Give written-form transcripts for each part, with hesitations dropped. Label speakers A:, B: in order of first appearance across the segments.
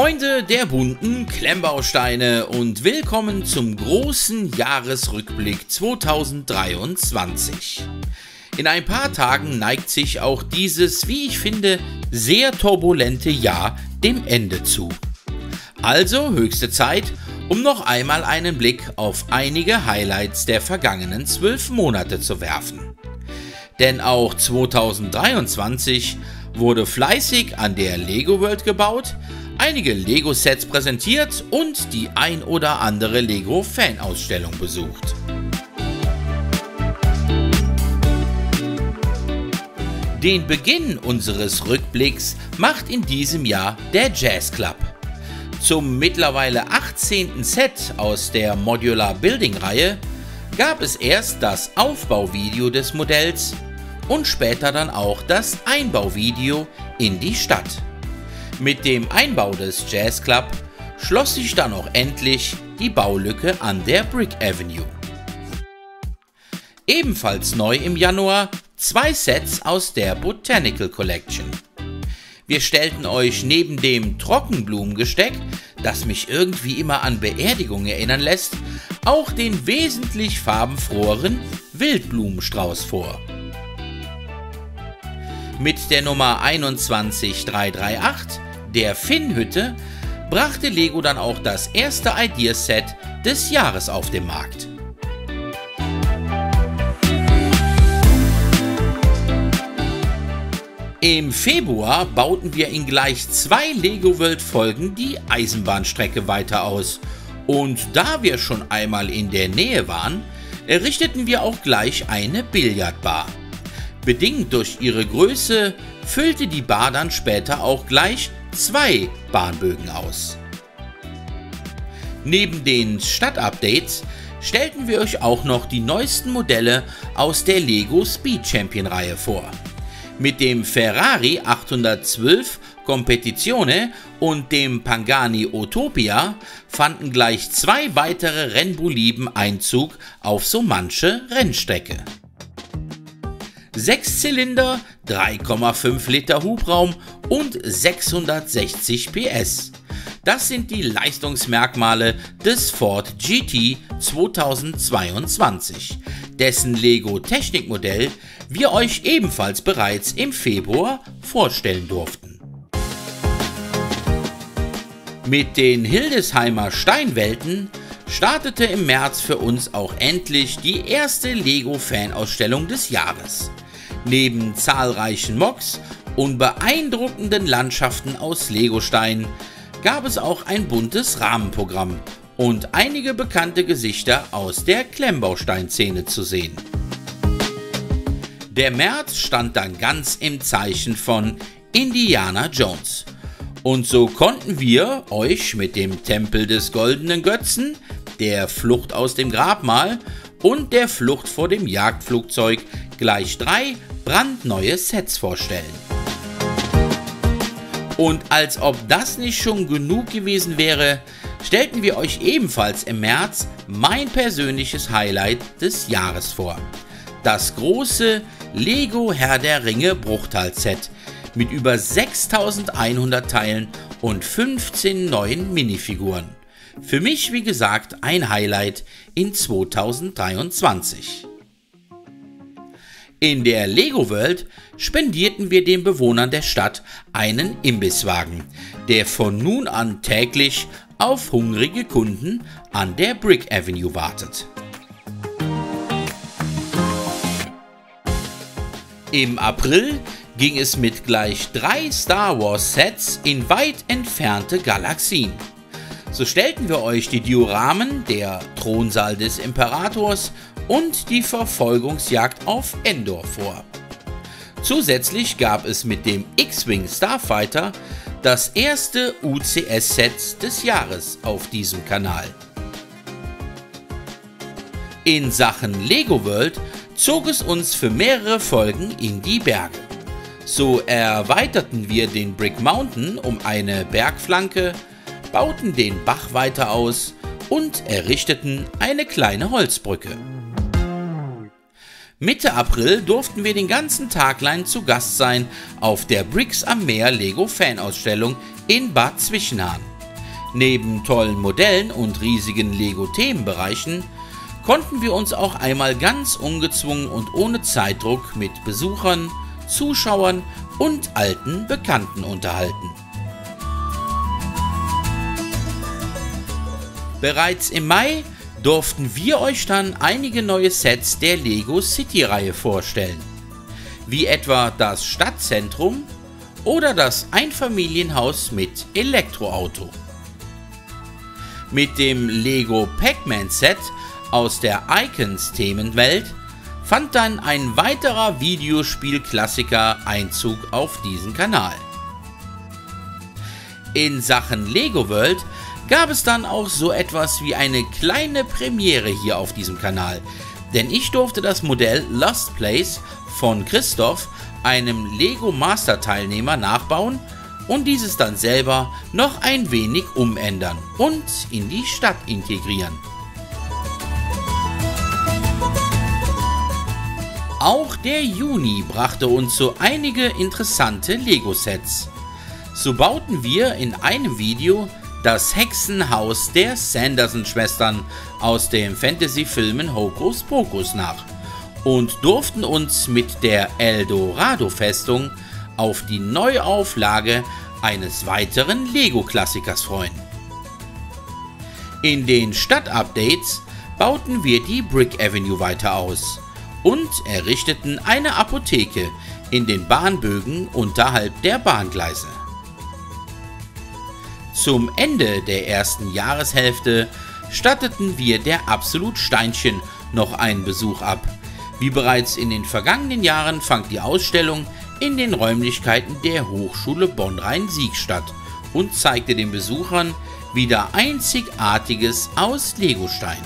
A: Freunde der bunten Klemmbausteine und willkommen zum großen Jahresrückblick 2023. In ein paar Tagen neigt sich auch dieses, wie ich finde, sehr turbulente Jahr dem Ende zu. Also höchste Zeit, um noch einmal einen Blick auf einige Highlights der vergangenen 12 Monate zu werfen. Denn auch 2023 wurde fleißig an der Lego World gebaut, einige Lego-Sets präsentiert und die ein oder andere Lego-Fan-Ausstellung besucht. Den Beginn unseres Rückblicks macht in diesem Jahr der Jazz Club. Zum mittlerweile 18. Set aus der Modular Building-Reihe gab es erst das Aufbauvideo des Modells und später dann auch das Einbauvideo in die Stadt. Mit dem Einbau des Jazz Club schloss sich dann auch endlich die Baulücke an der Brick Avenue. Ebenfalls neu im Januar 2 Sets aus der Botanical Collection. Wir stellten euch neben dem Trockenblumengesteck, das mich irgendwie immer an Beerdigungen erinnern lässt, auch den wesentlich farbenfroheren Wildblumenstrauß vor. Mit der Nummer 21338, der Finn-Hütte, brachte Lego dann auch das erste Ideaset des Jahres auf den Markt. Im Februar bauten wir in gleich 2 Lego World Folgen die Eisenbahnstrecke weiter aus. Und da wir schon einmal in der Nähe waren, errichteten wir auch gleich eine Billardbar. Bedingt durch ihre Größe füllte die Bar dann später auch gleich 2 Bahnbögen aus. Neben den Stadtupdates stellten wir euch auch noch die neuesten Modelle aus der Lego Speed Champion Reihe vor. Mit dem Ferrari 812 Competizione und dem Pagani Utopia fanden gleich 2 weitere Rennboliden Einzug auf so manche Rennstrecke. 6 Zylinder, 3,5 Liter Hubraum und 660 PS. Das sind die Leistungsmerkmale des Ford GT 2022, dessen Lego Technikmodell wir euch ebenfalls bereits im Februar vorstellen durften. Mit den Hildesheimer Steinwelten startete im März für uns auch endlich die erste Lego-Fan-Ausstellung des Jahres. Neben zahlreichen Mocks und beeindruckenden Landschaften aus Legostein gab es auch ein buntes Rahmenprogramm und einige bekannte Gesichter aus der Klemmbausteinszene zu sehen. Der März stand dann ganz im Zeichen von Indiana Jones. Und so konnten wir euch mit dem Tempel des Goldenen Götzen, der Flucht aus dem Grabmal und der Flucht vor dem Jagdflugzeug gleich 3 brandneue Sets vorstellen. Und als ob das nicht schon genug gewesen wäre, stellten wir euch ebenfalls im März mein persönliches Highlight des Jahres vor. Das große Lego Herr der Ringe Bruchtal-Set mit über 6100 Teilen und 15 neuen Minifiguren. Für mich, wie gesagt, ein Highlight in 2023. In der Lego World spendierten wir den Bewohnern der Stadt einen Imbisswagen, der von nun an täglich auf hungrige Kunden an der Brick Avenue wartet. Im April ging es mit gleich 3 Star Wars Sets in weit entfernte Galaxien. So stellten wir euch die Dioramen, der Thronsaal des Imperators und die Verfolgungsjagd auf Endor vor. Zusätzlich gab es mit dem X-Wing Starfighter das erste UCS-Set des Jahres auf diesem Kanal. In Sachen Lego World zog es uns für mehrere Folgen in die Berge. So erweiterten wir den Brick Mountain um eine Bergflanke, bauten den Bach weiter aus und errichteten eine kleine Holzbrücke. Mitte April durften wir den ganzen Tag lang zu Gast sein auf der Bricks am Meer Lego Fanausstellung in Bad Zwischenahn. Neben tollen Modellen und riesigen Lego-Themenbereichen konnten wir uns auch einmal ganz ungezwungen und ohne Zeitdruck mit Besuchern, Zuschauern und alten Bekannten unterhalten. Bereits im Mai durften wir euch dann einige neue Sets der Lego City-Reihe vorstellen, wie etwa das Stadtzentrum oder das Einfamilienhaus mit Elektroauto. Mit dem Lego Pac-Man Set aus der Icons-Themenwelt fand dann ein weiterer Videospielklassiker Einzug auf diesen Kanal. In Sachen Lego World gab es dann auch so etwas wie eine kleine Premiere hier auf diesem Kanal, denn ich durfte das Modell Lost Place von Christoph, einem Lego Master Teilnehmer, nachbauen und dieses dann selber noch ein wenig umändern und in die Stadt integrieren. Auch der Juni brachte uns so einige interessante Lego-Sets. So bauten wir in einem Video das Hexenhaus der Sanderson-Schwestern aus den Fantasy-Filmen Hokus Pokus nach und durften uns mit der Eldorado-Festung auf die Neuauflage eines weiteren Lego-Klassikers freuen. In den Stadt-Updates bauten wir die Brick Avenue weiter aus und errichteten eine Apotheke in den Bahnbögen unterhalb der Bahngleise. Zum Ende der ersten Jahreshälfte statteten wir der Absolut Steinchen noch einen Besuch ab. Wie bereits in den vergangenen Jahren fand die Ausstellung in den Räumlichkeiten der Hochschule Bonn-Rhein-Sieg statt und zeigte den Besuchern wieder Einzigartiges aus Legostein.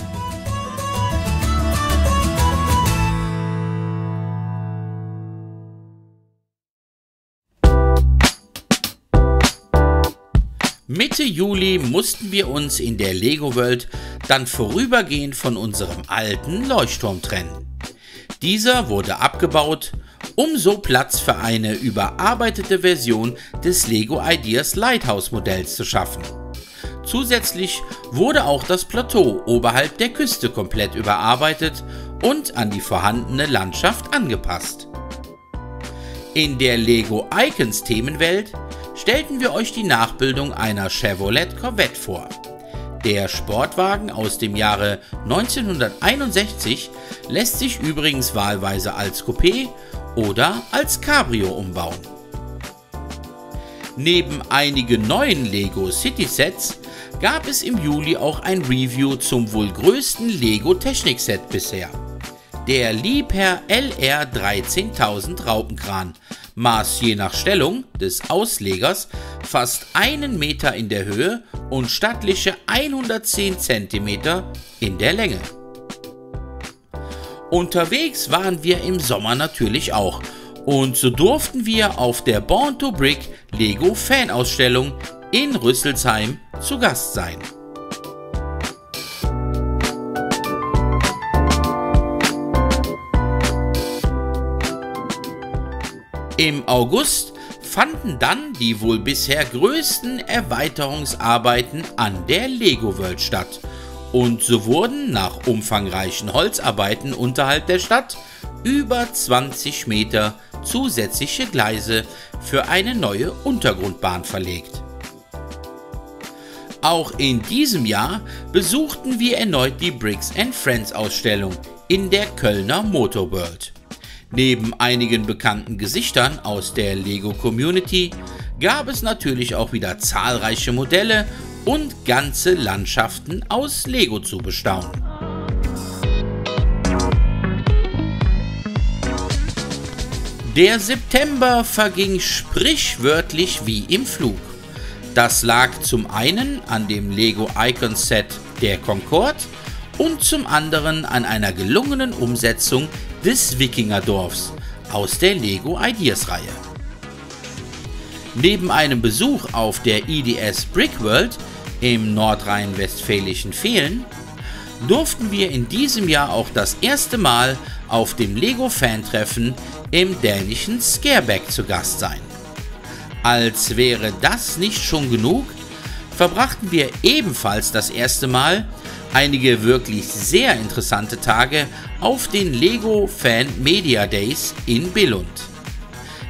A: Mitte Juli mussten wir uns in der Lego World dann vorübergehend von unserem alten Leuchtturm trennen. Dieser wurde abgebaut, um so Platz für eine überarbeitete Version des Lego Ideas Lighthouse Modells zu schaffen. Zusätzlich wurde auch das Plateau oberhalb der Küste komplett überarbeitet und an die vorhandene Landschaft angepasst. In der Lego Icons Themenwelt stellten wir euch die Nachbildung einer Chevrolet Corvette vor. Der Sportwagen aus dem Jahre 1961 lässt sich übrigens wahlweise als Coupé oder als Cabrio umbauen. Neben einigen neuen Lego City Sets gab es im Juli auch ein Review zum wohl größten Lego Technik Set bisher. Der Liebherr LR 13000 Raupenkran maß je nach Stellung des Auslegers fast 1 Meter in der Höhe und stattliche 110 cm in der Länge. Unterwegs waren wir im Sommer natürlich auch und so durften wir auf der Born to Brick Lego Fanausstellung in Rüsselsheim zu Gast sein. Im August fanden dann die wohl bisher größten Erweiterungsarbeiten an der Lego World statt und so wurden nach umfangreichen Holzarbeiten unterhalb der Stadt über 20 Meter zusätzliche Gleise für eine neue Untergrundbahn verlegt. Auch in diesem Jahr besuchten wir erneut die Bricks & Friends Ausstellung in der Kölner Motor World. Neben einigen bekannten Gesichtern aus der Lego Community gab es natürlich auch wieder zahlreiche Modelle und ganze Landschaften aus Lego zu bestaunen. Der September verging sprichwörtlich wie im Flug. Das lag zum einen an dem Lego Icons Set der Concorde und zum anderen an einer gelungenen Umsetzung des Wikingerdorfs aus der Lego Ideas Reihe. Neben einem Besuch auf der IDS Brick World im nordrhein-westfälischen Vehlen durften wir in diesem Jahr auch das erste Mal auf dem Lego Fan-Treffen im dänischen Scareback zu Gast sein. Als wäre das nicht schon genug, verbrachten wir ebenfalls das erste Mal einige wirklich sehr interessante Tage auf den Lego Fan Media Days in Billund.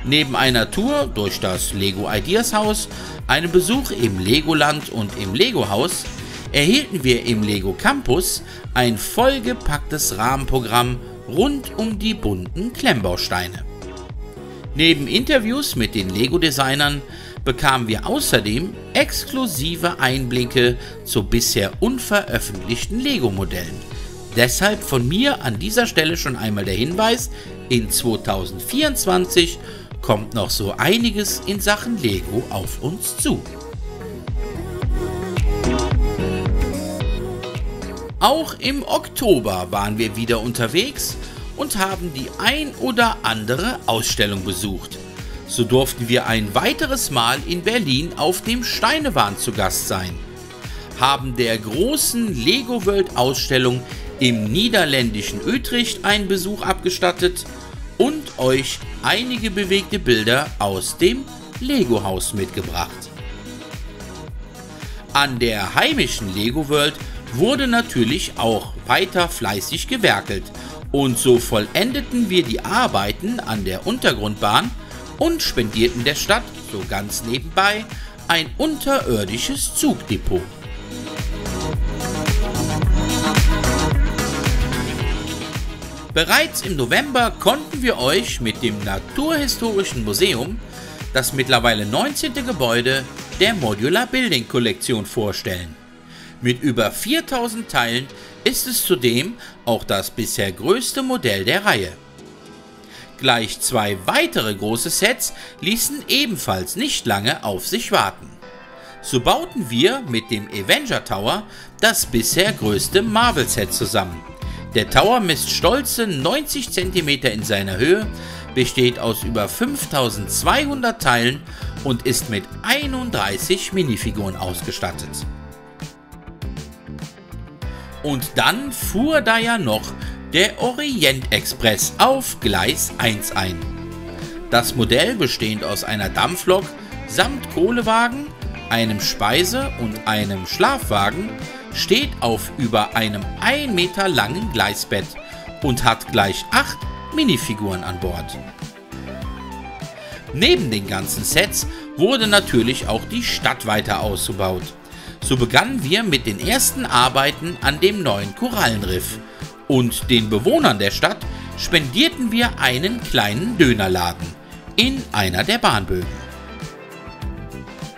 A: Neben einer Tour durch das Lego Ideas Haus, einem Besuch im Legoland und im Lego Haus, erhielten wir im Lego Campus ein vollgepacktes Rahmenprogramm rund um die bunten Klemmbausteine. Neben Interviews mit den Lego-Designern bekamen wir außerdem exklusive Einblicke zu bisher unveröffentlichten Lego-Modellen. Deshalb von mir an dieser Stelle schon einmal der Hinweis, in 2024 kommt noch so einiges in Sachen Lego auf uns zu. Auch im Oktober waren wir wieder unterwegs und haben die ein oder andere Ausstellung besucht. So durften wir ein weiteres Mal in Berlin auf dem Steinewahn zu Gast sein, haben der großen Lego World Ausstellung im niederländischen Utrecht einen Besuch abgestattet und euch einige bewegte Bilder aus dem Lego Haus mitgebracht. An der heimischen Lego World wurde natürlich auch weiter fleißig gewerkelt und so vollendeten wir die Arbeiten an der Untergrundbahn und spendierten der Stadt so ganz nebenbei ein unterirdisches Zugdepot. Bereits im November konnten wir euch mit dem Naturhistorischen Museum das mittlerweile 19. Gebäude der Modular Building Kollektion vorstellen. Mit über 4000 Teilen ist es zudem auch das bisher größte Modell der Reihe. Gleich zwei weitere große Sets ließen ebenfalls nicht lange auf sich warten. So bauten wir mit dem Avenger Tower das bisher größte Marvel-Set zusammen. Der Tower misst stolze 90 cm in seiner Höhe, besteht aus über 5200 Teilen und ist mit 31 Minifiguren ausgestattet. Und dann fuhr da ja noch der Orient Express auf Gleis 1 ein. Das Modell, bestehend aus einer Dampflok samt Kohlewagen, einem Speise- und einem Schlafwagen, steht auf über einem 1 Meter langen Gleisbett und hat gleich 8 Minifiguren an Bord. Neben den ganzen Sets wurde natürlich auch die Stadt weiter ausgebaut. So begannen wir mit den ersten Arbeiten an dem neuen Korallenriff und den Bewohnern der Stadt spendierten wir einen kleinen Dönerladen in einer der Bahnbögen.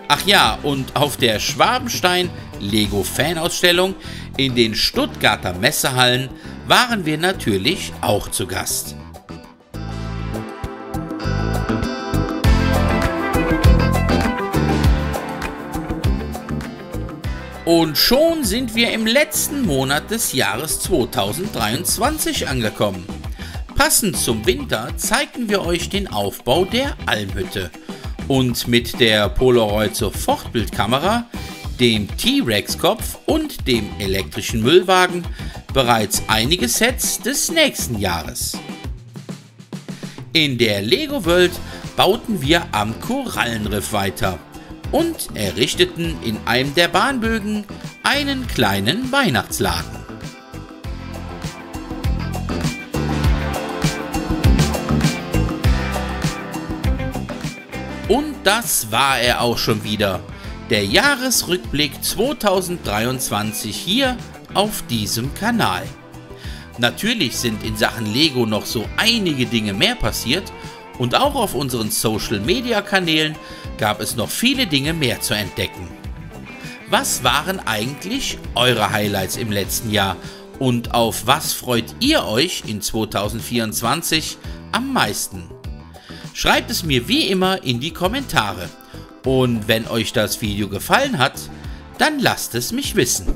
A: Ach ja, und auf der Schwabenstein Lego Fanausstellung in den Stuttgarter Messehallen waren wir natürlich auch zu Gast. Und schon sind wir im letzten Monat des Jahres 2023 angekommen. Passend zum Winter zeigten wir euch den Aufbau der Almhütte und mit der Polaroid Sofortbildkamera, dem T-Rex-Kopf und dem elektrischen Müllwagen bereits einige Sets des nächsten Jahres. In der Lego World bauten wir am Korallenriff weiter und errichteten in einem der Bahnbögen einen kleinen Weihnachtsladen. Und das war er auch schon wieder, der Jahresrückblick 2023 hier auf diesem Kanal. Natürlich sind in Sachen Lego noch so einige Dinge mehr passiert und auch auf unseren Social Media Kanälen gab es noch viele Dinge mehr zu entdecken. Was waren eigentlich eure Highlights im letzten Jahr und auf was freut ihr euch in 2024 am meisten? Schreibt es mir wie immer in die Kommentare und wenn euch das Video gefallen hat, dann lasst es mich wissen.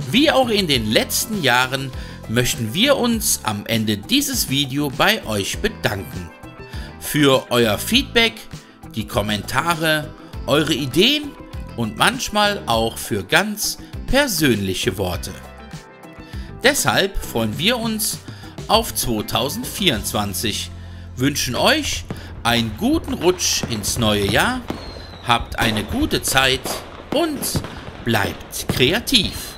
A: Wie auch in den letzten Jahren möchten wir uns am Ende dieses Videos bei euch bedanken. Für euer Feedback, die Kommentare, eure Ideen und manchmal auch für ganz persönliche Worte. Deshalb freuen wir uns auf 2024, wünschen euch einen guten Rutsch ins neue Jahr, habt eine gute Zeit und bleibt kreativ.